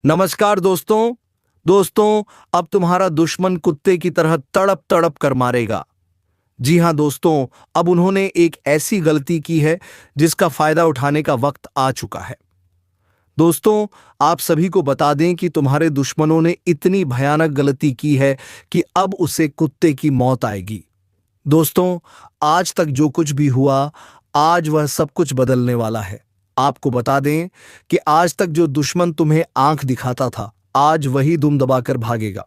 नमस्कार दोस्तों। अब तुम्हारा दुश्मन कुत्ते की तरह तड़प तड़प कर मारेगा। जी हां दोस्तों, अब उन्होंने एक ऐसी गलती की है जिसका फायदा उठाने का वक्त आ चुका है। दोस्तों, आप सभी को बता दें कि तुम्हारे दुश्मनों ने इतनी भयानक गलती की है कि अब उसे कुत्ते की मौत आएगी। दोस्तों, आज तक जो कुछ भी हुआ, आज वह सब कुछ बदलने वाला है। आपको बता दें कि आज तक जो दुश्मन तुम्हें आंख दिखाता था, आज वही दुम दबाकर भागेगा।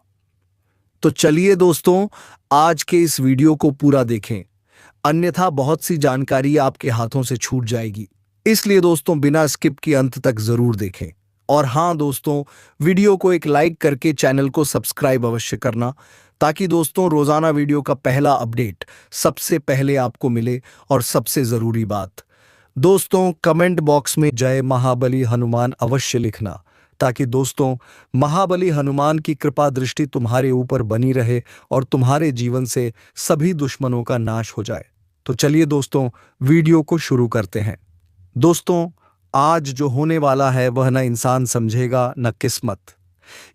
तो चलिए दोस्तों, आज के इस वीडियो को पूरा देखें, अन्यथा बहुत सी जानकारी आपके हाथों से छूट जाएगी। इसलिए दोस्तों, बिना स्किप किए अंत तक जरूर देखें। और हां दोस्तों, वीडियो को एक लाइक करके चैनल को सब्सक्राइब अवश्य करना, ताकि दोस्तों रोजाना वीडियो का पहला अपडेट सबसे पहले आपको मिले। और सबसे जरूरी बात दोस्तों, कमेंट बॉक्स में जय महाबली हनुमान अवश्य लिखना, ताकि दोस्तों महाबली हनुमान की कृपा दृष्टि तुम्हारे ऊपर बनी रहे और तुम्हारे जीवन से सभी दुश्मनों का नाश हो जाए। तो चलिए दोस्तों, वीडियो को शुरू करते हैं। दोस्तों, आज जो होने वाला है वह न इंसान समझेगा न किस्मत।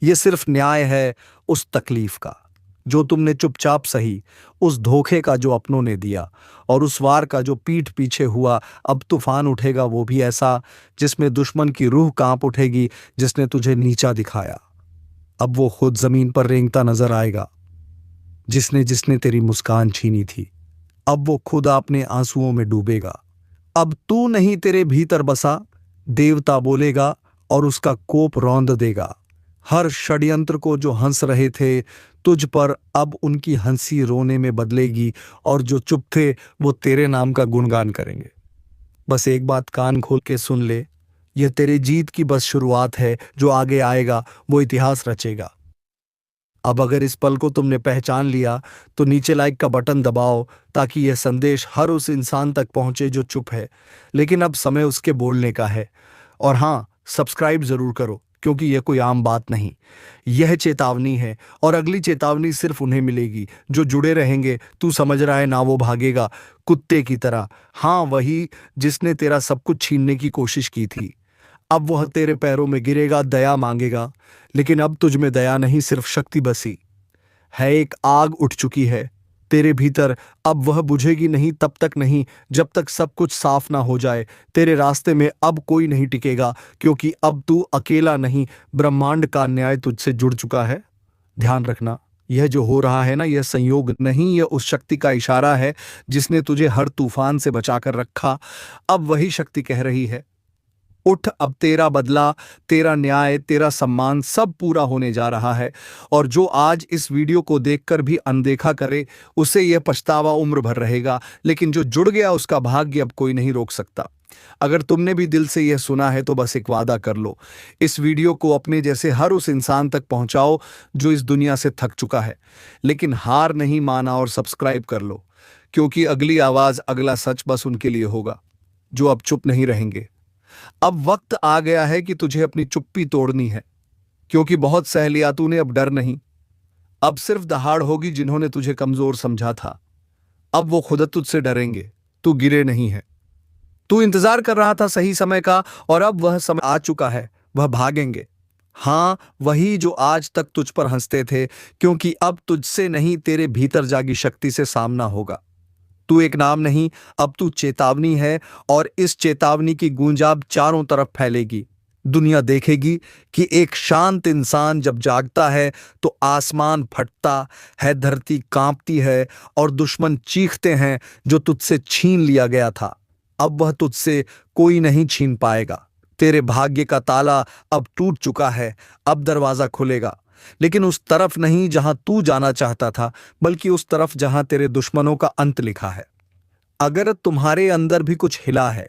ये सिर्फ न्याय है उस तकलीफ का जो तुमने चुपचाप सही, उस धोखे का जो अपनों ने दिया, और उस वार का जो पीठ पीछे हुआ। अब तूफान उठेगा वो भी ऐसा जिसमें दुश्मन की रूह कांप उठेगी, जिसने तुझे नीचा दिखाया। अब वो खुद जमीन पर रेंगता नजर आएगा, जिसने जिसने तेरी मुस्कान छीनी थी। अब वो खुद अपने आंसुओं में डूबेगा। अब तू नहीं तेरे भीतर बसा, देवता बोलेगा और उसका कोप रौंद देगा। हर षड्यंत्र को जो हंस रहे थे तुझ पर, अब उनकी हंसी रोने में बदलेगी, और जो चुप थे वो तेरे नाम का गुणगान करेंगे। बस एक बात कान खोल के सुन ले, यह तेरे जीत की बस शुरुआत है। जो आगे आएगा वो इतिहास रचेगा। अब अगर इस पल को तुमने पहचान लिया तो नीचे लाइक का बटन दबाओ, ताकि यह संदेश हर उस इंसान तक पहुंचे जो चुप है, लेकिन अब समय उसके बोलने का है। और हाँ, सब्सक्राइब जरूर करो, क्योंकि यह कोई आम बात नहीं, यह चेतावनी है। और अगली चेतावनी सिर्फ उन्हें मिलेगी जो जुड़े रहेंगे। तू समझ रहा है ना, वो भागेगा कुत्ते की तरह। हाँ, वही जिसने तेरा सब कुछ छीनने की कोशिश की थी। अब वह तेरे पैरों में गिरेगा, दया मांगेगा, लेकिन अब तुझ में दया नहीं, सिर्फ शक्ति बसी है। एक आग उठ चुकी है तेरे भीतर, अब वह बुझेगी नहीं, तब तक नहीं जब तक सब कुछ साफ ना हो जाए। तेरे रास्ते में अब कोई नहीं टिकेगा, क्योंकि अब तू अकेला नहीं, ब्रह्मांड का न्याय तुझसे जुड़ चुका है। ध्यान रखना, यह जो हो रहा है ना, यह संयोग नहीं, यह उस शक्ति का इशारा है जिसने तुझे हर तूफान से बचाकर रखा। अब वही शक्ति कह रही है, उठ, अब तेरा बदला, तेरा न्याय, तेरा सम्मान सब पूरा होने जा रहा है। और जो आज इस वीडियो को देखकर भी अनदेखा करे, उसे यह पछतावा उम्र भर रहेगा। लेकिन जो जुड़ गया उसका भाग्य अब कोई नहीं रोक सकता। अगर तुमने भी दिल से यह सुना है तो बस एक वादा कर लो, इस वीडियो को अपने जैसे हर उस इंसान तक पहुंचाओ जो इस दुनिया से थक चुका है। लेकिन हार नहीं माना और सब्सक्राइब कर लो, क्योंकि अगली आवाज, अगला सच बस उनके लिए होगा जो अब चुप नहीं रहेंगे। अब वक्त आ गया है कि तुझे अपनी चुप्पी तोड़नी है, क्योंकि बहुत सह लिया तूने, अब डर नहीं। अब सिर्फ दहाड़ होगी जिन्होंने तुझे कमजोर समझा था। अब वो खुद तुझसे डरेंगे। तू गिरे नहीं है, तू इंतजार कर रहा था सही समय का, और अब वह समय आ चुका है, वह भागेंगे। हाँ, वही जो आज तक तुझ पर हंसते थे, क्योंकि अब तुझसे नहीं, तेरे भीतर जागी शक्ति से सामना होगा। तू एक नाम नहीं, अब तू चेतावनी है, और इस चेतावनी की गूंज अब चारों तरफ फैलेगी। दुनिया देखेगी कि एक शांत इंसान जब जागता है तो आसमान फटता है, धरती कांपती है, और दुश्मन चीखते हैं जो तुझसे छीन लिया गया था। अब वह तुझसे कोई नहीं छीन पाएगा। तेरे भाग्य का ताला अब टूट चुका है, अब दरवाजा खुलेगा, लेकिन उस तरफ नहीं जहां तू जाना चाहता था, बल्कि उस तरफ जहां तेरे दुश्मनों का अंत लिखा है। अगर तुम्हारे अंदर भी कुछ हिला है,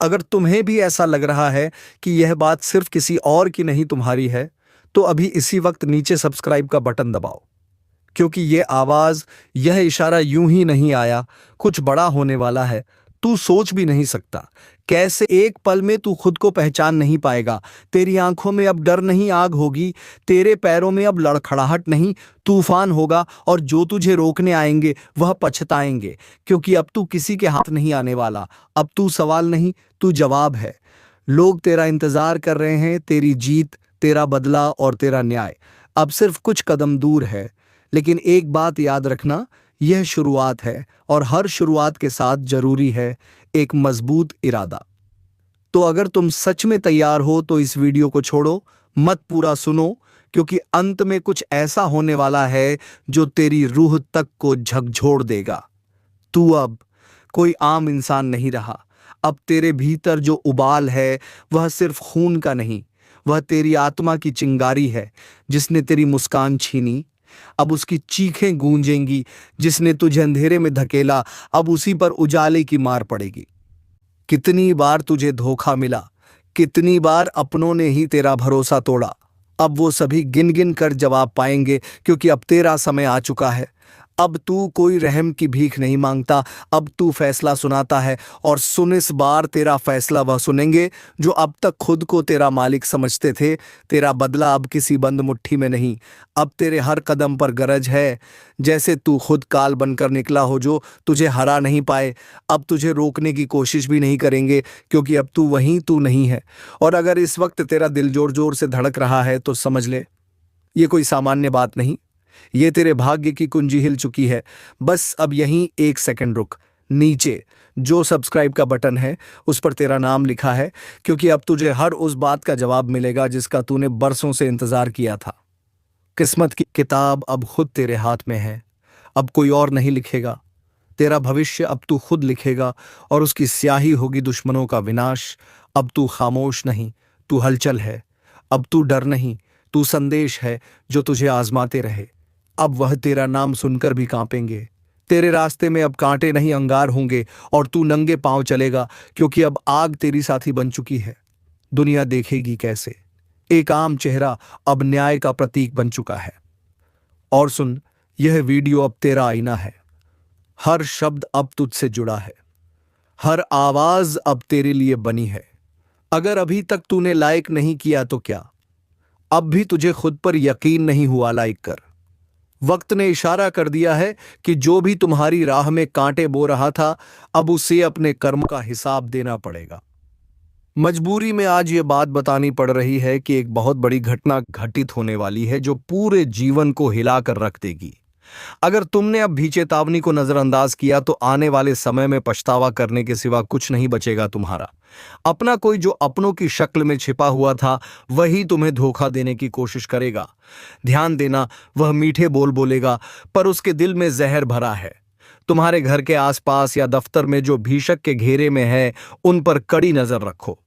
अगर तुम्हें भी ऐसा लग रहा है कि यह बात सिर्फ किसी और की नहीं तुम्हारी है, तो अभी इसी वक्त नीचे सब्सक्राइब का बटन दबाओ, क्योंकि यह आवाज, यह इशारा यूं ही नहीं आया, कुछ बड़ा होने वाला है। तू सोच भी नहीं सकता कैसे एक पल में तू खुद को पहचान नहीं पाएगा। तेरी आंखों में अब डर नहीं, आग होगी। तेरे पैरों में अब लड़खड़ाहट नहीं, तूफान होगा। और जो तुझे रोकने आएंगे वह पछताएंगे, क्योंकि अब तू किसी के हाथ नहीं आने वाला। अब तू सवाल नहीं, तू जवाब है। लोग तेरा इंतजार कर रहे हैं, तेरी जीत, तेरा बदला और तेरा न्याय अब सिर्फ कुछ कदम दूर है। लेकिन एक बात याद रखना, यह शुरुआत है और हर शुरुआत के साथ जरूरी है एक मजबूत इरादा। तो अगर तुम सच में तैयार हो तो इस वीडियो को छोड़ो मत, पूरा सुनो, क्योंकि अंत में कुछ ऐसा होने वाला है जो तेरी रूह तक को झकझोर देगा। तू अब कोई आम इंसान नहीं रहा। अब तेरे भीतर जो उबाल है वह सिर्फ खून का नहीं, वह तेरी आत्मा की चिंगारी है। जिसने तेरी मुस्कान छीनी अब उसकी चीखें गूंजेंगी, जिसने तुझे अंधेरे में धकेला अब उसी पर उजाले की मार पड़ेगी। कितनी बार तुझे धोखा मिला, कितनी बार अपनों ने ही तेरा भरोसा तोड़ा, अब वो सभी गिन गिन कर जवाब पाएंगे, क्योंकि अब तेरा समय आ चुका है। अब तू कोई रहम की भीख नहीं मांगता, अब तू फैसला सुनाता है। और सुन, इस बार तेरा फैसला वह सुनेंगे जो अब तक खुद को तेरा मालिक समझते थे। तेरा बदला अब किसी बंद मुट्ठी में नहीं, अब तेरे हर कदम पर गरज है। जैसे तू खुद काल बनकर निकला हो जो तुझे हरा नहीं पाए, अब तुझे रोकने की कोशिश भी नहीं करेंगे, क्योंकि अब तू वहीं तू नहीं है। और अगर इस वक्त तेरा दिल जोर जोर से धड़क रहा है तो समझ ले, ये कोई सामान्य बात नहीं, ये तेरे भाग्य की कुंजी हिल चुकी है। बस अब यहीं एक सेकंड रुक। नीचे जो सब्सक्राइब का बटन है उस पर तेरा नाम लिखा है, क्योंकि अब तुझे हर उस बात का जवाब मिलेगा जिसका तूने बरसों से इंतजार किया था। किस्मत की किताब अब खुद तेरे हाथ में है, अब कोई और नहीं लिखेगा। तेरा भविष्य अब तू खुद लिखेगा और उसकी स्याही होगी दुश्मनों का विनाश। अब तू खामोश नहीं, तू हलचल है। अब तू डर नहीं, तू संदेश है जो तुझे आजमाते रहे। अब वह तेरा नाम सुनकर भी कांपेंगे। तेरे रास्ते में अब कांटे नहीं अंगार होंगे और तू नंगे पांव चलेगा, क्योंकि अब आग तेरी साथी बन चुकी है। दुनिया देखेगी कैसे एक आम चेहरा अब न्याय का प्रतीक बन चुका है। और सुन, यह वीडियो अब तेरा आईना है। हर शब्द अब तुझसे जुड़ा है, हर आवाज अब तेरे लिए बनी है। अगर अभी तक तूने लाइक नहीं किया तो क्या, अब भी तुझे खुद पर यकीन नहीं हुआ लाइक कर। वक्त ने इशारा कर दिया है कि जो भी तुम्हारी राह में कांटे बो रहा था अब उसे अपने कर्म का हिसाब देना पड़ेगा। मजबूरी में आज ये बात बतानी पड़ रही है कि एक बहुत बड़ी घटना घटित होने वाली है जो पूरे जीवन को हिलाकर रख देगी। अगर तुमने अब भी चेतावनी को नजरअंदाज किया तो आने वाले समय में पछतावा करने के सिवा कुछ नहीं बचेगा तुम्हारा। अपना कोई जो अपनों की शक्ल में छिपा हुआ था वही तुम्हें धोखा देने की कोशिश करेगा। ध्यान देना, वह मीठे बोल बोलेगा पर उसके दिल में जहर भरा है। तुम्हारे घर के आसपास या दफ्तर में जो भीषक के घेरे में है उन पर कड़ी नजर रखो।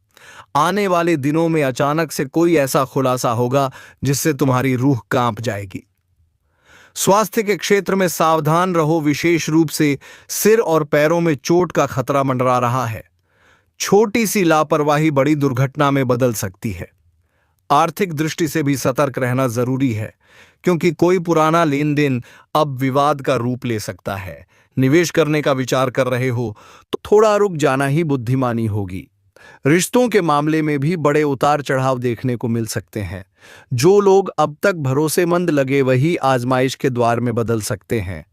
आने वाले दिनों में अचानक से कोई ऐसा खुलासा होगा जिससे तुम्हारी रूह कांप जाएगी। स्वास्थ्य के क्षेत्र में सावधान रहो, विशेष रूप से सिर और पैरों में चोट का खतरा मंडरा रहा है। छोटी सी लापरवाही बड़ी दुर्घटना में बदल सकती है। आर्थिक दृष्टि से भी सतर्क रहना जरूरी है, क्योंकि कोई पुराना लेन देन अब विवाद का रूप ले सकता है। निवेश करने का विचार कर रहे हो तो थोड़ा रुक जाना ही बुद्धिमानी होगी। रिश्तों के मामले में भी बड़े उतार चढ़ाव देखने को मिल सकते हैं। जो लोग अब तक भरोसेमंद लगे वही आजमाइश के द्वार में बदल सकते हैं।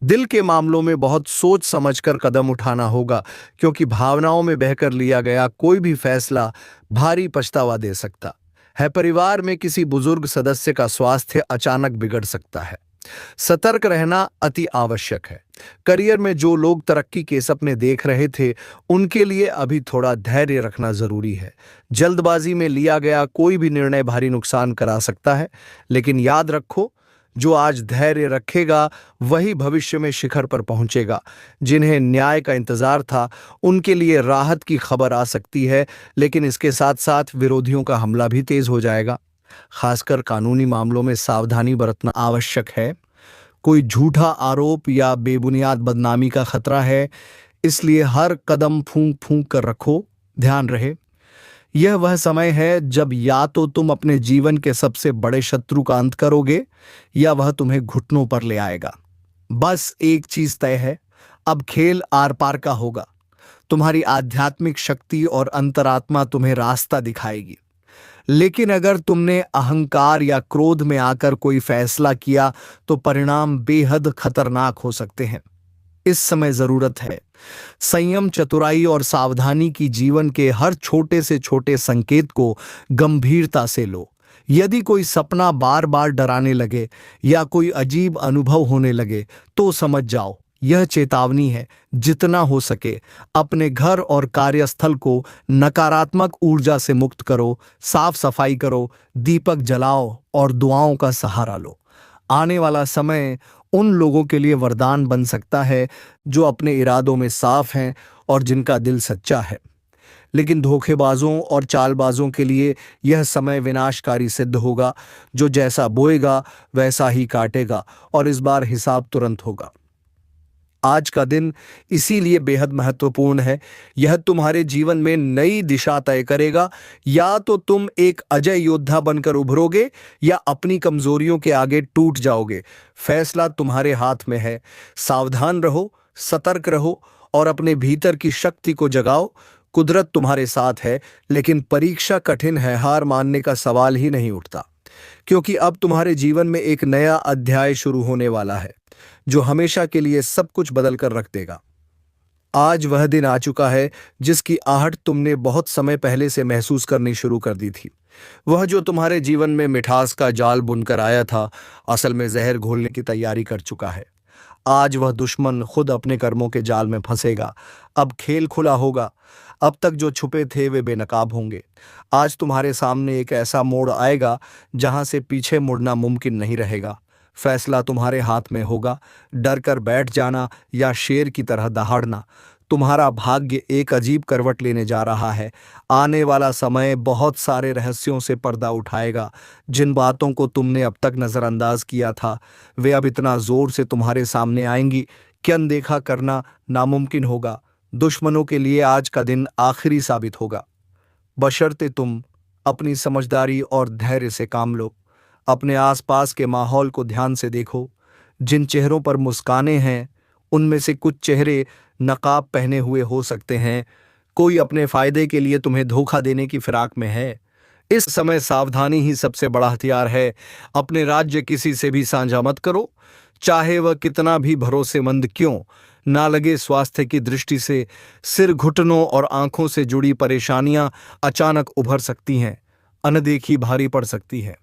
दिल के मामलों में बहुत सोच समझकर कदम उठाना होगा, क्योंकि भावनाओं में बहकर लिया गया कोई भी फैसला भारी पछतावा दे सकता है। परिवार में किसी बुजुर्ग सदस्य का स्वास्थ्य अचानक बिगड़ सकता है। सतर्क रहना अति आवश्यक है। करियर में जो लोग तरक्की के सपने देख रहे थे उनके लिए अभी थोड़ा धैर्य रखना जरूरी है। जल्दबाजी में लिया गया कोई भी निर्णय भारी नुकसान करा सकता है, लेकिन याद रखो, जो आज धैर्य रखेगा वही भविष्य में शिखर पर पहुंचेगा। जिन्हें न्याय का इंतजार था उनके लिए राहत की खबर आ सकती है, लेकिन इसके साथ साथ विरोधियों का हमला भी तेज हो जाएगा। खासकर कानूनी मामलों में सावधानी बरतना आवश्यक है। कोई झूठा आरोप या बेबुनियाद बदनामी का खतरा है, इसलिए हर कदम फूंक फूंक कर रखो। ध्यान रहे, यह वह समय है जब या तो तुम अपने जीवन के सबसे बड़े शत्रु का अंत करोगे या वह तुम्हें घुटनों पर ले आएगा। बस एक चीज तय है, अब खेल आर पार का होगा। तुम्हारी आध्यात्मिक शक्ति और अंतरात्मा तुम्हें रास्ता दिखाएगी। लेकिन अगर तुमने अहंकार या क्रोध में आकर कोई फैसला किया तो परिणाम बेहद खतरनाक हो सकते हैं। इस समय जरूरत है संयम, चतुराई और सावधानी की। जीवन के हर छोटे से छोटे संकेत को गंभीरता से लो। यदि कोई सपना बार बार डराने लगे या कोई अजीब अनुभव होने लगे तो समझ जाओ यह चेतावनी है। जितना हो सके अपने घर और कार्यस्थल को नकारात्मक ऊर्जा से मुक्त करो, साफ सफाई करो, दीपक जलाओ और दुआओं का सहारा लो। आने वाला समय उन लोगों के लिए वरदान बन सकता है जो अपने इरादों में साफ हैं और जिनका दिल सच्चा है। लेकिन धोखेबाजों और चालबाजों के लिए यह समय विनाशकारी सिद्ध होगा। जो जैसा बोएगा वैसा ही काटेगा और इस बार हिसाब तुरंत होगा। आज का दिन इसीलिए बेहद महत्वपूर्ण है। यह तुम्हारे जीवन में नई दिशा तय करेगा। या तो तुम एक अजय योद्धा बनकर उभरोगे या अपनी कमजोरियों के आगे टूट जाओगे। फैसला तुम्हारे हाथ में है। सावधान रहो, सतर्क रहो और अपने भीतर की शक्ति को जगाओ। कुदरत तुम्हारे साथ है, लेकिन परीक्षा कठिन है। हार मानने का सवाल ही नहीं उठता, क्योंकि अब तुम्हारे जीवन में एक नया अध्याय शुरू होने वाला है जो हमेशा के लिए सब कुछ बदल कर रख देगा। आज वह दिन आ चुका है जिसकी आहट तुमने बहुत समय पहले से महसूस करनी शुरू कर दी थी। वह जो तुम्हारे जीवन में मिठास का जाल बुनकर आया था, असल में जहर घोलने की तैयारी कर चुका है। आज वह दुश्मन खुद अपने कर्मों के जाल में फंसेगा। अब खेल खुला होगा। अब तक जो छुपे थे वे बेनकाब होंगे। आज तुम्हारे सामने एक ऐसा मोड़ आएगा जहां से पीछे मुड़ना मुमकिन नहीं रहेगा। फैसला तुम्हारे हाथ में होगा। डर कर बैठ जाना या शेर की तरह दहाड़ना। तुम्हारा भाग्य एक अजीब करवट लेने जा रहा है। आने वाला समय बहुत सारे रहस्यों से पर्दा उठाएगा। जिन बातों को तुमने अब तक नज़रअंदाज किया था वे अब इतना जोर से तुम्हारे सामने आएंगी कि अनदेखा करना नामुमकिन होगा। दुश्मनों के लिए आज का दिन आखिरी साबित होगा, बशर्ते तुम अपनी समझदारी और धैर्य से काम लो। अपने आसपास के माहौल को ध्यान से देखो। जिन चेहरों पर मुस्कानें हैं उनमें से कुछ चेहरे नकाब पहने हुए हो सकते हैं। कोई अपने फायदे के लिए तुम्हें धोखा देने की फिराक में है। इस समय सावधानी ही सबसे बड़ा हथियार है। अपने राज्य किसी से भी साझा मत करो, चाहे वह कितना भी भरोसेमंद क्यों ना लगे। स्वास्थ्य की दृष्टि से सिर, घुटनों और आंखों से जुड़ी परेशानियां अचानक उभर सकती हैं, अनदेखी भारी पड़ सकती है।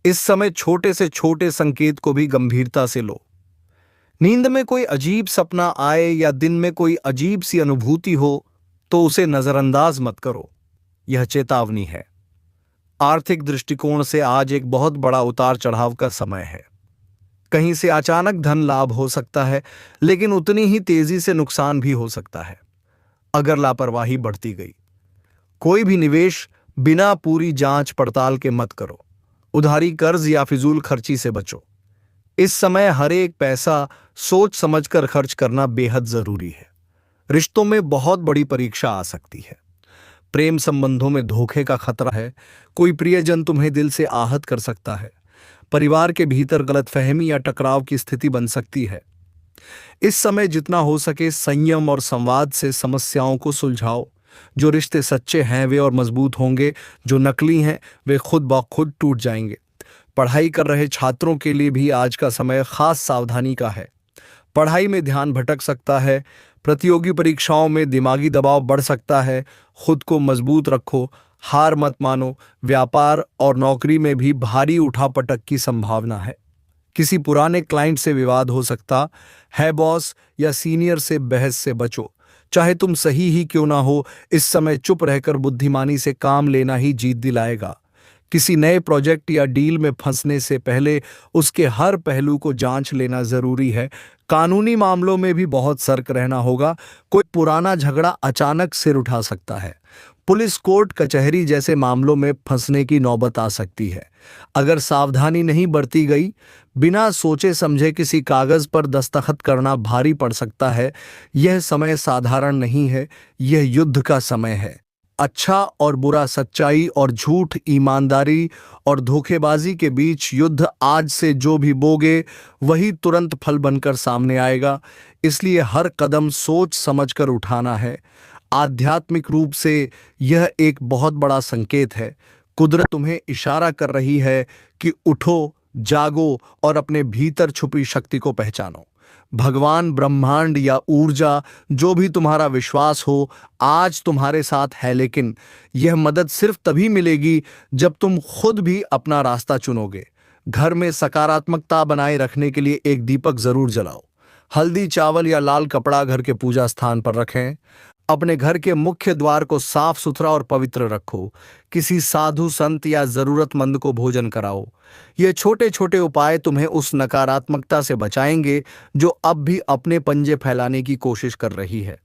इस समय छोटे से छोटे संकेत को भी गंभीरता से लो। नींद में कोई अजीब सपना आए या दिन में कोई अजीब सी अनुभूति हो तो उसे नजरअंदाज मत करो, यह चेतावनी है। आर्थिक दृष्टिकोण से आज एक बहुत बड़ा उतार चढ़ाव का समय है। कहीं से अचानक धन लाभ हो सकता है, लेकिन उतनी ही तेजी से नुकसान भी हो सकता है अगर लापरवाही बढ़ती गई। कोई भी निवेश बिना पूरी जांच पड़ताल के मत करो। उधारी, कर्ज या फिजूल खर्ची से बचो। इस समय हर एक पैसा सोच समझकर खर्च करना बेहद जरूरी है। रिश्तों में बहुत बड़ी परीक्षा आ सकती है। प्रेम संबंधों में धोखे का खतरा है। कोई प्रियजन तुम्हें दिल से आहत कर सकता है। परिवार के भीतर गलतफहमी या टकराव की स्थिति बन सकती है। इस समय जितना हो सके संयम और संवाद से समस्याओं को सुलझाओ। जो रिश्ते सच्चे हैं वे और मजबूत होंगे, जो नकली हैं वे खुद ब खुद टूट जाएंगे। पढ़ाई कर रहे छात्रों के लिए भी आज का समय खास सावधानी का है। पढ़ाई में ध्यान भटक सकता है। प्रतियोगी परीक्षाओं में दिमागी दबाव बढ़ सकता है। खुद को मजबूत रखो, हार मत मानो। व्यापार और नौकरी में भी भारी उठापटक की संभावना है। किसी पुराने क्लाइंट से विवाद हो सकता है। बॉस या सीनियर से बहस से बचो, चाहे तुम सही ही क्यों ना हो। इस समय चुप रहकर बुद्धिमानी से काम लेना ही जीत दिलाएगा। किसी नए प्रोजेक्ट या डील में फंसने से पहले उसके हर पहलू को जांच लेना जरूरी है। कानूनी मामलों में भी बहुत सतर्क रहना होगा। कोई पुराना झगड़ा अचानक सिर उठा सकता है। पुलिस, कोर्ट कचहरी जैसे मामलों में फंसने की नौबत आ सकती है। अगर सावधानी नहीं बरती गई, बिना सोचे समझे किसी कागज पर दस्तखत करना भारी पड़ सकता है। यह समय साधारण नहीं है, यह युद्ध का समय है। अच्छा और बुरा, सच्चाई और झूठ, ईमानदारी और धोखेबाजी के बीच युद्ध। आज से जो भी बोगे वही तुरंत फल बनकर सामने आएगा। इसलिए हर कदम सोच समझकर उठाना है। आध्यात्मिक रूप से यह एक बहुत बड़ा संकेत है। कुदरत तुम्हें इशारा कर रही है कि उठो, जागो और अपने भीतर छुपी शक्ति को पहचानो। भगवान, ब्रह्मांड या ऊर्जा, जो भी तुम्हारा विश्वास हो, आज तुम्हारे साथ है। लेकिन यह मदद सिर्फ तभी मिलेगी जब तुम खुद भी अपना रास्ता चुनोगे। घर में सकारात्मकता बनाए रखने के लिए एक दीपक जरूर जलाओ। हल्दी, चावल या लाल कपड़ा घर के पूजा स्थान पर रखें। अपने घर के मुख्य द्वार को साफ सुथरा और पवित्र रखो। किसी साधु, संत या जरूरतमंद को भोजन कराओ। ये छोटे छोटे उपाय तुम्हें उस नकारात्मकता से बचाएंगे जो अब भी अपने पंजे फैलाने की कोशिश कर रही है।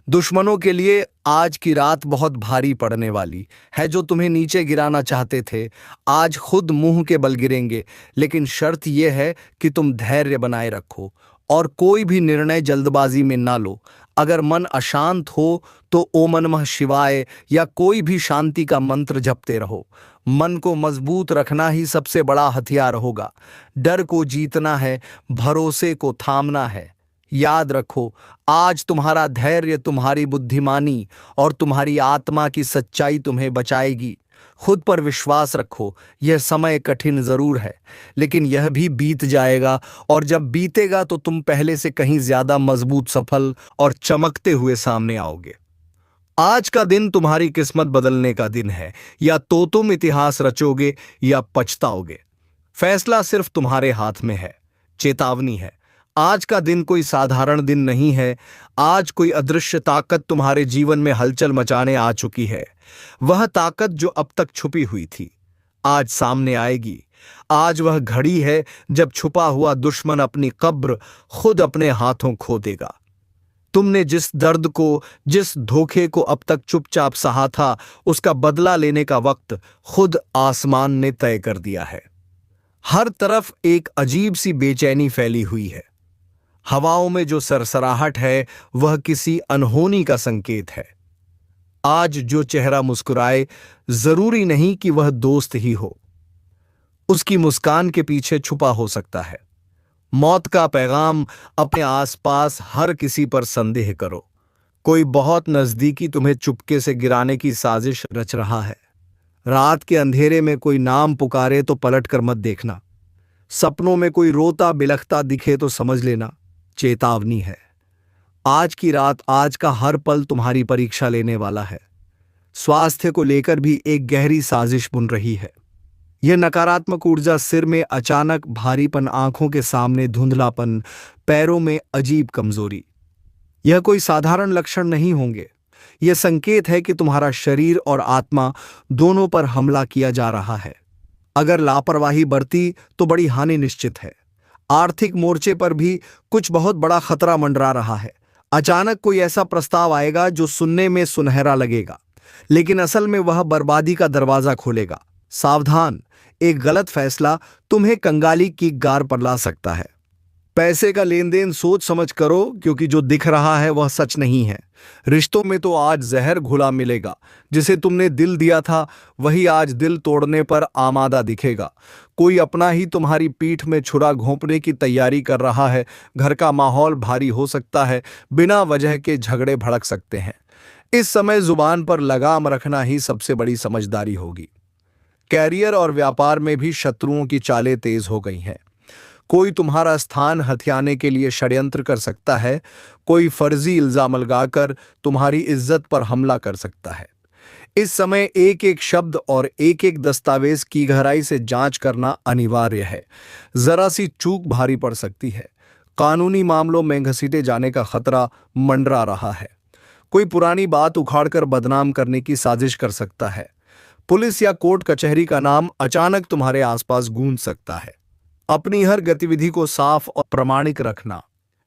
दुश्मनों के लिए आज की रात बहुत भारी पड़ने वाली है। जो तुम्हें नीचे गिराना चाहते थे, आज खुद मुंह के बल गिरेंगे। लेकिन शर्त यह है कि तुम धैर्य बनाए रखो और कोई भी निर्णय जल्दबाजी में ना लो। अगर मन अशांत हो तो ओम नमः शिवाय या कोई भी शांति का मंत्र जपते रहो। मन को मजबूत रखना ही सबसे बड़ा हथियार होगा। डर को जीतना है, भरोसे को थामना है। याद रखो, आज तुम्हारा धैर्य, तुम्हारी बुद्धिमानी और तुम्हारी आत्मा की सच्चाई तुम्हें बचाएगी। खुद पर विश्वास रखो। यह समय कठिन जरूर है, लेकिन यह भी बीत जाएगा, और जब बीतेगा तो तुम पहले से कहीं ज्यादा मजबूत, सफल और चमकते हुए सामने आओगे। आज का दिन तुम्हारी किस्मत बदलने का दिन है। या तो तुम इतिहास रचोगे या पछताओगे। फैसला सिर्फ तुम्हारे हाथ में है। चेतावनी है, आज का दिन कोई साधारण दिन नहीं है। आज कोई अदृश्य ताकत तुम्हारे जीवन में हलचल मचाने आ चुकी है। वह ताकत जो अब तक छुपी हुई थी, आज सामने आएगी। आज वह घड़ी है जब छुपा हुआ दुश्मन अपनी कब्र खुद अपने हाथों खो देगा। तुमने जिस दर्द को, जिस धोखे को अब तक चुपचाप सहा था, उसका बदला लेने का वक्त खुद आसमान ने तय कर दिया है। हर तरफ एक अजीब सी बेचैनी फैली हुई है। हवाओं में जो सरसराहट है वह किसी अनहोनी का संकेत है। आज जो चेहरा मुस्कुराए, जरूरी नहीं कि वह दोस्त ही हो। उसकी मुस्कान के पीछे छुपा हो सकता है मौत का पैगाम। अपने आसपास हर किसी पर संदेह करो। कोई बहुत नजदीकी तुम्हें चुपके से गिराने की साजिश रच रहा है। रात के अंधेरे में कोई नाम पुकारे तो पलट कर मत देखना। सपनों में कोई रोता बिलखता दिखे तो समझ लेना चेतावनी है। आज की रात, आज का हर पल तुम्हारी परीक्षा लेने वाला है। स्वास्थ्य को लेकर भी एक गहरी साजिश बुन रही है। यह नकारात्मक ऊर्जा, सिर में अचानक भारीपन, आंखों के सामने धुंधलापन, पैरों में अजीब कमजोरी, यह कोई साधारण लक्षण नहीं होंगे। यह संकेत है कि तुम्हारा शरीर और आत्मा दोनों पर हमला किया जा रहा है। अगर लापरवाही बरती तो बड़ी हानि निश्चित है। आर्थिक मोर्चे पर भी कुछ बहुत बड़ा खतरा मंडरा रहा है। अचानक कोई ऐसा प्रस्ताव आएगा जो सुनने में सुनहरा लगेगा, लेकिन असल में वह बर्बादी का दरवाजा खोलेगा। सावधान, एक गलत फैसला तुम्हें कंगाली की गार पर ला सकता है। पैसे का लेन देन सोच समझ करो, क्योंकि जो दिख रहा है वह सच नहीं है। रिश्तों में तो आज जहर घुला मिलेगा। जिसे तुमने दिल दिया था वही आज दिल तोड़ने पर आमादा दिखेगा। कोई अपना ही तुम्हारी पीठ में छुरा घोंपने की तैयारी कर रहा है। घर का माहौल भारी हो सकता है। बिना वजह के झगड़े भड़क सकते हैं। इस समय जुबान पर लगाम रखना ही सबसे बड़ी समझदारी होगी। कैरियर और व्यापार में भी शत्रुओं की चालें तेज हो गई हैं। कोई तुम्हारा स्थान हथियाने के लिए षड्यंत्र कर सकता है। कोई फर्जी इल्जाम लगाकर तुम्हारी इज्जत पर हमला कर सकता है। इस समय एक एक शब्द और एक एक दस्तावेज की गहराई से जांच करना अनिवार्य है। जरा सी चूक भारी पड़ सकती है। कानूनी मामलों में घसीटे जाने का खतरा मंडरा रहा है। कोई पुरानी बात उखाड़कर बदनाम करने की साजिश कर सकता है। पुलिस या कोर्ट कचहरी का नाम अचानक तुम्हारे आसपास गूंज सकता है। अपनी हर गतिविधि को साफ और प्रामाणिक रखना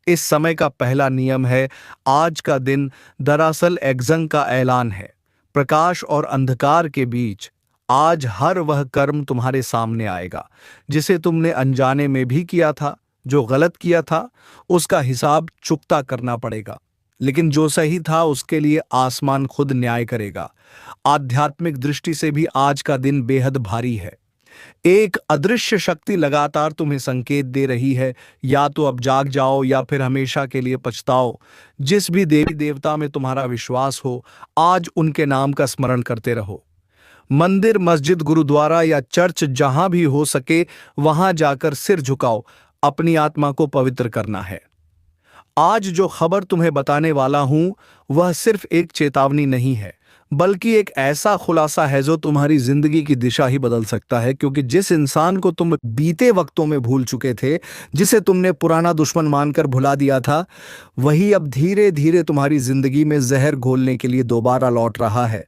इस समय का पहला नियम है। आज का दिन दरअसल एग्जंग का ऐलान है। प्रकाश और अंधकार के बीच आज हर वह कर्म तुम्हारे सामने आएगा जिसे तुमने अनजाने में भी किया था। जो गलत किया था उसका हिसाब चुकता करना पड़ेगा, लेकिन जो सही था उसके लिए आसमान खुद न्याय करेगा। आध्यात्मिक दृष्टि से भी आज का दिन बेहद भारी है। एक अदृश्य शक्ति लगातार तुम्हें संकेत दे रही है, या तो अब जाग जाओ या फिर हमेशा के लिए पछताओ। जिस भी देवी देवता में तुम्हारा विश्वास हो, आज उनके नाम का स्मरण करते रहो। मंदिर, मस्जिद, गुरुद्वारा या चर्च, जहां भी हो सके वहां जाकर सिर झुकाओ। अपनी आत्मा को पवित्र करना है। आज जो खबर तुम्हें बताने वाला हूं वह सिर्फ एक चेतावनी नहीं है, बल्कि एक ऐसा खुलासा है जो तुम्हारी जिंदगी की दिशा ही बदल सकता है। क्योंकि जिस इंसान को तुम बीते वक्तों में भूल चुके थे, जिसे तुमने पुराना दुश्मन मानकर भुला दिया था, वही अब धीरे धीरे तुम्हारी जिंदगी में जहर घोलने के लिए दोबारा लौट रहा है।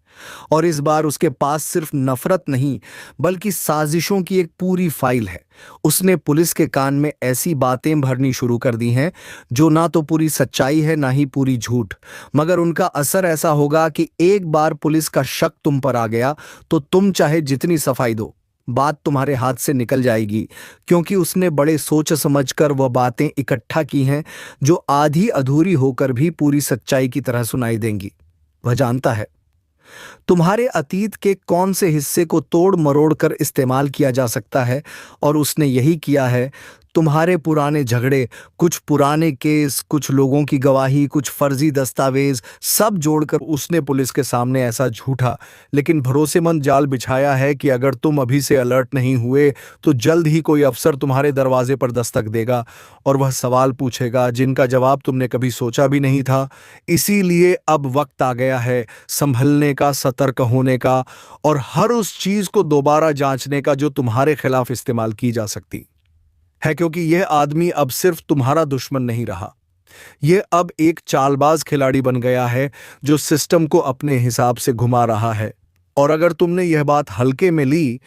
और इस बार उसके पास सिर्फ नफरत नहीं, बल्कि साजिशों की एक पूरी फाइल है। उसने पुलिस के कान में ऐसी बातें भरनी शुरू कर दी हैं जो ना तो पूरी सच्चाई है, ना ही पूरी झूठ, मगर उनका असर ऐसा होगा कि एक बार पुलिस का शक तुम पर आ गया तो तुम चाहे जितनी सफाई दो, बात तुम्हारे हाथ से निकल जाएगी। क्योंकि उसने बड़े सोच समझकर वह बातें इकट्ठा की हैं जो आधी अधूरी होकर भी पूरी सच्चाई की तरह सुनाई देंगी। वह जानता है तुम्हारे अतीत के कौन से हिस्से को तोड़ मरोड़ कर इस्तेमाल किया जा सकता है, और उसने यही किया है। तुम्हारे पुराने झगड़े, कुछ पुराने केस, कुछ लोगों की गवाही, कुछ फर्जी दस्तावेज, सब जोड़कर उसने पुलिस के सामने ऐसा झूठा लेकिन भरोसेमंद जाल बिछाया है कि अगर तुम अभी से अलर्ट नहीं हुए तो जल्द ही कोई अफसर तुम्हारे दरवाजे पर दस्तक देगा और वह सवाल पूछेगा जिनका जवाब तुमने कभी सोचा भी नहीं था। इसीलिए अब वक्त आ गया है संभलने का, सतर्क होने का और हर उस चीज को दोबारा जांचने का जो तुम्हारे खिलाफ इस्तेमाल की जा सकती है। क्योंकि यह आदमी अब सिर्फ तुम्हारा दुश्मन नहीं रहा, यह अब एक चालबाज खिलाड़ी बन गया है जो सिस्टम को अपने हिसाब से घुमा रहा है। और अगर तुमने यह बात हल्के में ली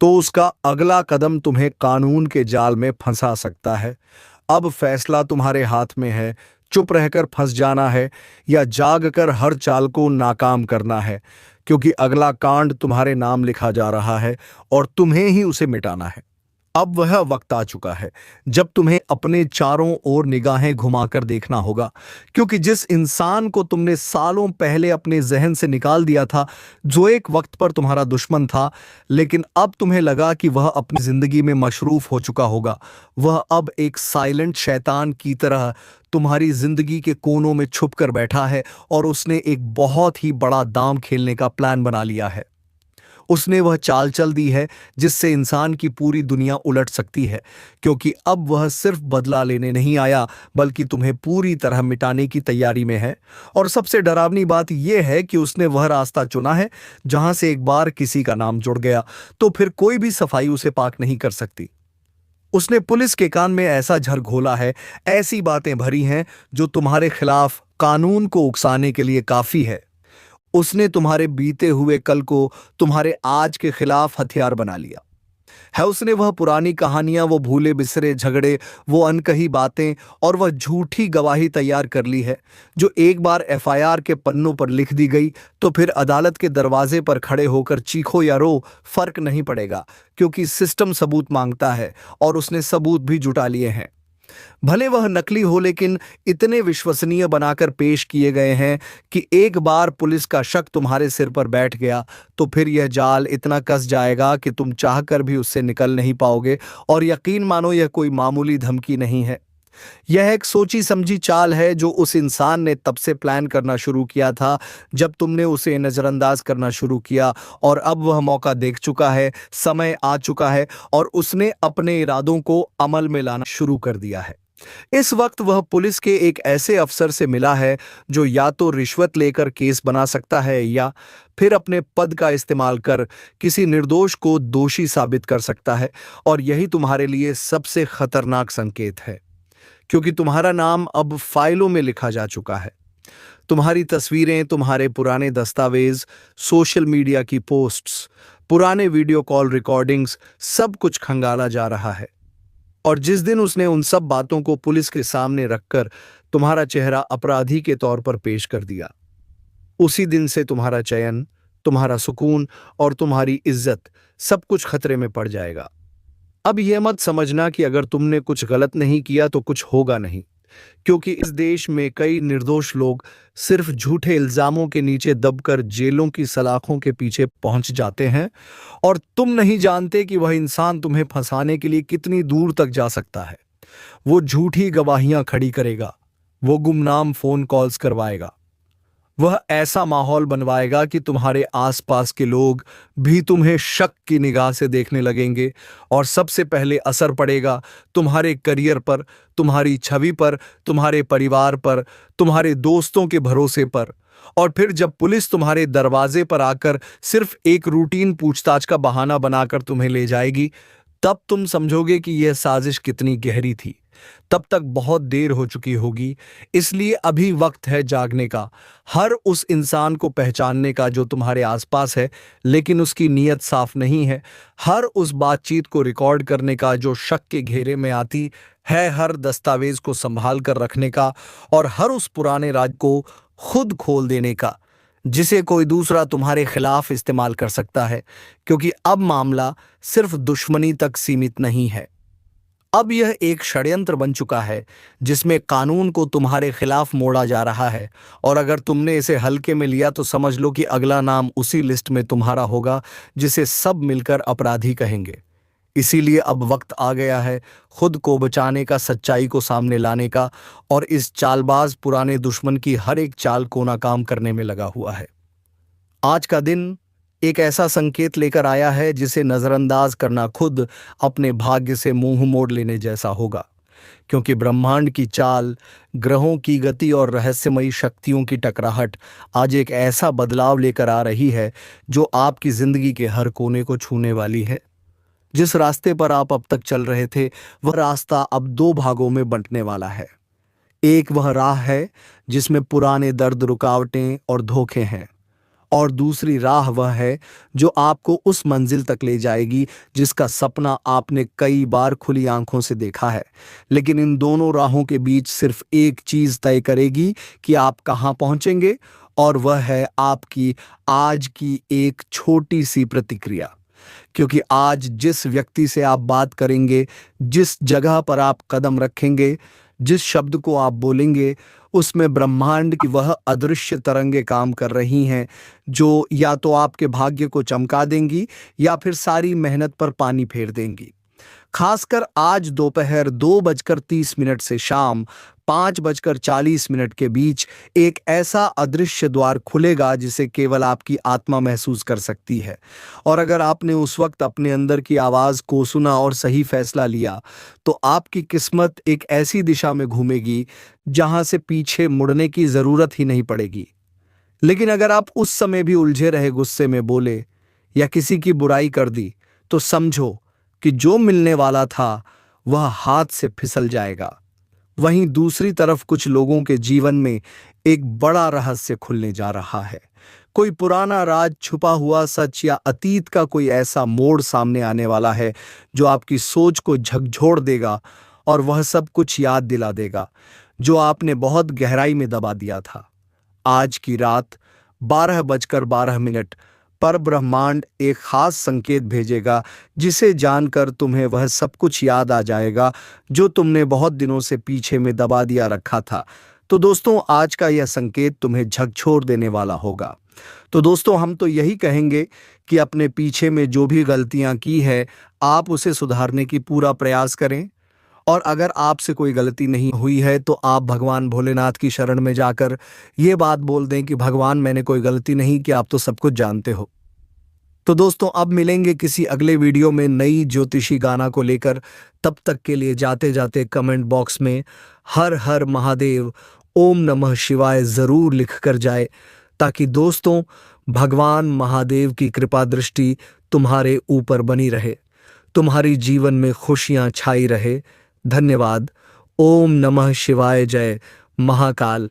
तो उसका अगला कदम तुम्हें कानून के जाल में फंसा सकता है। अब फैसला तुम्हारे हाथ में है, चुप रहकर फंस जाना है या जाग कर हर चाल को नाकाम करना है। क्योंकि अगला कांड तुम्हारे नाम लिखा जा रहा है और तुम्हें ही उसे मिटाना है। अब वह वक्त आ चुका है जब तुम्हें अपने चारों ओर निगाहें घुमाकर देखना होगा। क्योंकि जिस इंसान को तुमने सालों पहले अपने जहन से निकाल दिया था, जो एक वक्त पर तुम्हारा दुश्मन था, लेकिन अब तुम्हें लगा कि वह अपनी जिंदगी में मशरूफ हो चुका होगा, वह अब एक साइलेंट शैतान की तरह तुम्हारी जिंदगी के कोनों में छुप कर बैठा है और उसने एक बहुत ही बड़ा दांव खेलने का प्लान बना लिया है। उसने वह चाल चल दी है जिससे इंसान की पूरी दुनिया उलट सकती है। क्योंकि अब वह सिर्फ बदला लेने नहीं आया, बल्कि तुम्हें पूरी तरह मिटाने की तैयारी में है। और सबसे डरावनी बात यह है कि उसने वह रास्ता चुना है जहां से एक बार किसी का नाम जुड़ गया तो फिर कोई भी सफाई उसे पाक नहीं कर सकती। उसने पुलिस के कान में ऐसा झर घोला है, ऐसी बातें भरी हैं जो तुम्हारे खिलाफ कानून को उकसाने के लिए काफी है। उसने तुम्हारे बीते हुए कल को तुम्हारे आज के खिलाफ हथियार बना लिया है। उसने वह पुरानी कहानियां, वो भूले बिसरे झगड़े, वो अनकही बातें और वह झूठी गवाही तैयार कर ली है जो एक बार एफआईआर के पन्नों पर लिख दी गई तो फिर अदालत के दरवाजे पर खड़े होकर चीखो या रो, फर्क नहीं पड़ेगा। क्योंकि सिस्टम सबूत मांगता है और उसने सबूत भी जुटा लिए हैं। भले वह नकली हो, लेकिन इतने विश्वसनीय बनाकर पेश किए गए हैं कि एक बार पुलिस का शक तुम्हारे सिर पर बैठ गया तो फिर यह जाल इतना कस जाएगा कि तुम चाहकर भी उससे निकल नहीं पाओगे। और यकीन मानो, यह कोई मामूली धमकी नहीं है, यह एक सोची समझी चाल है जो उस इंसान ने तब से प्लान करना शुरू किया था जब तुमने उसे नजरअंदाज करना शुरू किया। और अब वह मौका देख चुका है, समय आ चुका है और उसने अपने इरादों को अमल में लाना शुरू कर दिया है। इस वक्त वह पुलिस के एक ऐसे अफसर से मिला है जो या तो रिश्वत लेकर केस बना सकता है या फिर अपने पद का इस्तेमाल कर किसी निर्दोष को दोषी साबित कर सकता है। और यही तुम्हारे लिए सबसे खतरनाक संकेत है, क्योंकि तुम्हारा नाम अब फाइलों में लिखा जा चुका है। तुम्हारी तस्वीरें, तुम्हारे पुराने दस्तावेज, सोशल मीडिया की पोस्ट्स, पुराने वीडियो कॉल रिकॉर्डिंग्स, सब कुछ खंगाला जा रहा है। और जिस दिन उसने उन सब बातों को पुलिस के सामने रखकर तुम्हारा चेहरा अपराधी के तौर पर पेश कर दिया, उसी दिन से तुम्हारा चयन, तुम्हारा सुकून और तुम्हारी इज्जत सब कुछ खतरे में पड़ जाएगा। अब यह मत समझना कि अगर तुमने कुछ गलत नहीं किया तो कुछ होगा नहीं, क्योंकि इस देश में कई निर्दोष लोग सिर्फ झूठे इल्जामों के नीचे दबकर जेलों की सलाखों के पीछे पहुंच जाते हैं। और तुम नहीं जानते कि वह इंसान तुम्हें फंसाने के लिए कितनी दूर तक जा सकता है। वो झूठी गवाहियां खड़ी करेगा, वो गुमनाम फोन कॉल्स करवाएगा वह ऐसा माहौल बनवाएगा कि तुम्हारे आसपास के लोग भी तुम्हें शक की निगाह से देखने लगेंगे और सबसे पहले असर पड़ेगा तुम्हारे करियर पर, तुम्हारी छवि पर, तुम्हारे परिवार पर, तुम्हारे दोस्तों के भरोसे पर। और फिर जब पुलिस तुम्हारे दरवाजे पर आकर सिर्फ एक रूटीन पूछताछ का बहाना बनाकर तुम्हें ले जाएगी, तब तुम समझोगे कि यह साजिश कितनी गहरी थी। तब तक बहुत देर हो चुकी होगी। इसलिए अभी वक्त है जागने का, हर उस इंसान को पहचानने का जो तुम्हारे आसपास है लेकिन उसकी नीयत साफ नहीं है, हर उस बातचीत को रिकॉर्ड करने का जो शक के घेरे में आती है, हर दस्तावेज को संभाल कर रखने का और हर उस पुराने राज को खुद खोल देने का जिसे कोई दूसरा तुम्हारे खिलाफ इस्तेमाल कर सकता है, क्योंकि अब मामला सिर्फ दुश्मनी तक सीमित नहीं है। अब यह एक षड्यंत्र बन चुका है जिसमें कानून को तुम्हारे खिलाफ मोड़ा जा रहा है। और अगर तुमने इसे हल्के में लिया तो समझ लो कि अगला नाम उसी लिस्ट में तुम्हारा होगा जिसे सब मिलकर अपराधी कहेंगे। इसीलिए अब वक्त आ गया है खुद को बचाने का, सच्चाई को सामने लाने का, और इस चालबाज पुराने दुश्मन की हर एक चाल को नाकाम करने में लगा हुआ है। आज का दिन एक ऐसा संकेत लेकर आया है जिसे नजरअंदाज करना खुद अपने भाग्य से मुंह मोड़ लेने जैसा होगा, क्योंकि ब्रह्मांड की चाल, ग्रहों की गति और रहस्यमयी शक्तियों की टकराहट आज एक ऐसा बदलाव लेकर आ रही है जो आपकी जिंदगी के हर कोने को छूने वाली है। जिस रास्ते पर आप अब तक चल रहे थे वह रास्ता अब दो भागों में बंटने वाला है। एक वह राह है जिसमें पुराने दर्द, रुकावटें और धोखे हैं, और दूसरी राह वह है जो आपको उस मंजिल तक ले जाएगी जिसका सपना आपने कई बार खुली आंखों से देखा है। लेकिन इन दोनों राहों के बीच सिर्फ एक चीज तय करेगी कि आप कहां पहुंचेंगे, और वह है आपकी आज की एक छोटी सी प्रतिक्रिया। क्योंकि आज जिस व्यक्ति से आप बात करेंगे, जिस जगह पर आप कदम रखेंगे, जिस शब्द को आप बोलेंगे, उसमें ब्रह्मांड की वह अदृश्य तरंगें काम कर रही हैं जो या तो आपके भाग्य को चमका देंगी या फिर सारी मेहनत पर पानी फेर देंगी। खासकर आज दोपहर 2:30 से शाम 5:40 के बीच एक ऐसा अदृश्य द्वार खुलेगा जिसे केवल आपकी आत्मा महसूस कर सकती है। और अगर आपने उस वक्त अपने अंदर की आवाज को सुना और सही फैसला लिया तो आपकी किस्मत एक ऐसी दिशा में घूमेगी जहां से पीछे मुड़ने की जरूरत ही नहीं पड़ेगी। लेकिन अगर आप उस समय भी उलझे रहे, गुस्से में बोले या किसी की बुराई कर दी, तो समझो कि जो मिलने वाला था वह हाथ से फिसल जाएगा। वहीं दूसरी तरफ कुछ लोगों के जीवन में एक बड़ा रहस्य खुलने जा रहा है। कोई पुराना राज, छुपा हुआ सच या अतीत का कोई ऐसा मोड़ सामने आने वाला है जो आपकी सोच को झकझोर देगा और वह सब कुछ याद दिला देगा जो आपने बहुत गहराई में दबा दिया था। आज की रात 12:12 पर ब्रह्मांड एक खास संकेत भेजेगा जिसे जानकर तुम्हें वह सब कुछ याद आ जाएगा जो तुमने बहुत दिनों से पीछे में दबा दिया रखा था। तो दोस्तों, आज का यह संकेत तुम्हें झकझोर देने वाला होगा। तो दोस्तों, हम तो यही कहेंगे कि अपने पीछे में जो भी गलतियां की है आप उसे सुधारने की पूरा प्रयास करें। और अगर आपसे कोई गलती नहीं हुई है तो आप भगवान भोलेनाथ की शरण में जाकर ये बात बोल दें कि भगवान, मैंने कोई गलती नहीं की, आप तो सब कुछ जानते हो। तो दोस्तों, अब मिलेंगे किसी अगले वीडियो में नई ज्योतिषी गाना को लेकर। तब तक के लिए जाते जाते कमेंट बॉक्स में हर हर महादेव, ओम नमः शिवाय जरूर लिख कर जाए, ताकि दोस्तों भगवान महादेव की कृपा दृष्टि तुम्हारे ऊपर बनी रहे, तुम्हारी जीवन में खुशियां छाई रहे। धन्यवाद। ओम नमः शिवाय। जय महाकाल।